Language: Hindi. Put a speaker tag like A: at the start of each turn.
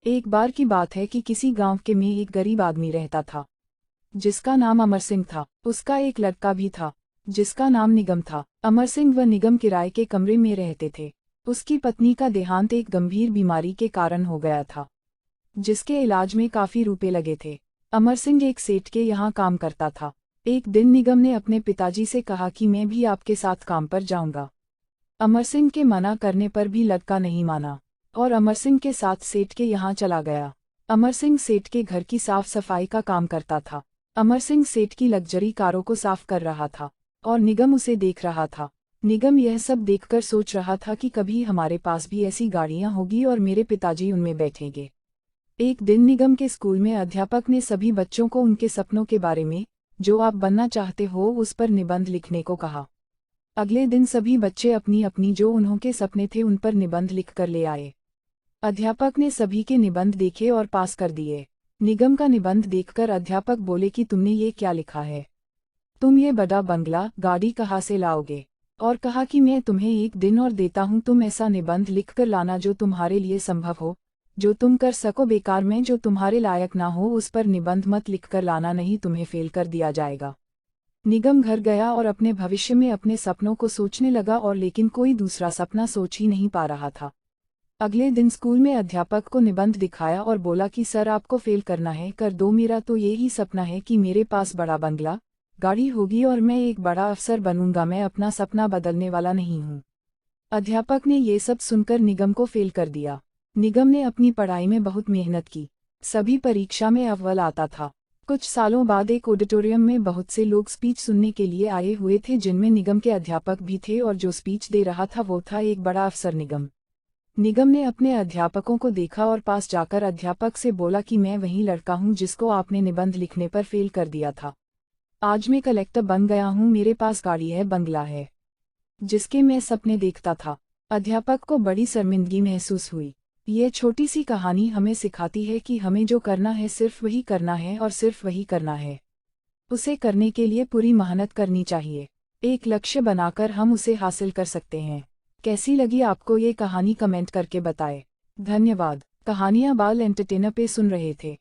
A: एक बार की बात है कि किसी गांव के में एक गरीब आदमी रहता था, जिसका नाम अमर सिंह था। उसका एक लड़का भी था, जिसका नाम निगम था। अमर सिंह व निगम किराए के कमरे में रहते थे। उसकी पत्नी का देहांत एक गंभीर बीमारी के कारण हो गया था, जिसके इलाज में काफी रुपए लगे थे। अमर सिंह एक सेठ के यहाँ काम करता था। एक दिन निगम ने अपने पिताजी से कहा कि मैं भी आपके साथ काम पर जाऊंगा। अमर सिंह के मना करने पर भी लड़का नहीं माना और अमर सिंह के साथ सेठ के यहाँ चला गया। अमर सिंह सेठ के घर की साफ सफाई का काम करता था। अमर सिंह सेठ की लग्जरी कारों को साफ कर रहा था और निगम उसे देख रहा था। निगम यह सब देखकर सोच रहा था कि कभी हमारे पास भी ऐसी गाड़ियां होगी और मेरे पिताजी उनमें बैठेंगे। एक दिन निगम के स्कूल में अध्यापक ने सभी बच्चों को उनके सपनों के बारे में, जो आप बनना चाहते हो, उस पर निबंध लिखने को कहा। अगले दिन सभी बच्चे अपनी अपनी जो उन्होंने सपने थे उन पर निबंध लिख कर ले आए। अध्यापक ने सभी के निबंध देखे और पास कर दिए। निगम का निबंध देखकर अध्यापक बोले कि तुमने ये क्या लिखा है? तुम ये बड़ा बंगला, गाड़ी कहाँ से लाओगे? और कहा कि मैं तुम्हें एक दिन और देता हूँ, तुम ऐसा निबंध लिखकर लाना जो तुम्हारे लिए संभव हो, जो तुम कर सको। बेकार में जो तुम्हारे लायक ना हो उस पर निबंध मत लिखकर लाना, नहीं तुम्हें फेल कर दिया जाएगा। निगम घर गया और अपने भविष्य में अपने सपनों को सोचने लगा और लेकिन कोई दूसरा सपना सोच ही नहीं पा रहा था। अगले दिन स्कूल में अध्यापक को निबंध दिखाया और बोला कि सर, आपको फेल करना है कर दो, मेरा तो ये ही सपना है कि मेरे पास बड़ा बंगला, गाड़ी होगी और मैं एक बड़ा अफसर बनूंगा। मैं अपना सपना बदलने वाला नहीं हूँ। अध्यापक ने ये सब सुनकर निगम को फेल कर दिया। निगम ने अपनी पढ़ाई में बहुत मेहनत की, सभी परीक्षा में अव्वल आता था। कुछ सालों बाद एक ऑडिटोरियम में बहुत से लोग स्पीच सुनने के लिए आए हुए थे, जिनमें निगम के अध्यापक भी थे और जो स्पीच दे रहा था वो था एक बड़ा अफसर निगम। निगम ने अपने अध्यापकों को देखा और पास जाकर अध्यापक से बोला कि मैं वही लड़का हूँ जिसको आपने निबंध लिखने पर फेल कर दिया था। आज मैं कलेक्टर बन गया हूँ, मेरे पास गाड़ी है, बंगला है, जिसके मैं सपने देखता था। अध्यापक को बड़ी शर्मिंदगी महसूस हुई। ये छोटी सी कहानी हमें सिखाती है कि हमें जो करना है सिर्फ वही करना है और सिर्फ वही करना है। उसे करने के लिए पूरी मेहनत करनी चाहिए। एक लक्ष्य बनाकर हम उसे हासिल कर सकते हैं। कैसी लगी आपको ये कहानी? कमेंट करके बताएं। धन्यवाद। कहानियाँ बाल एंटरटेनर पे सुन रहे थे।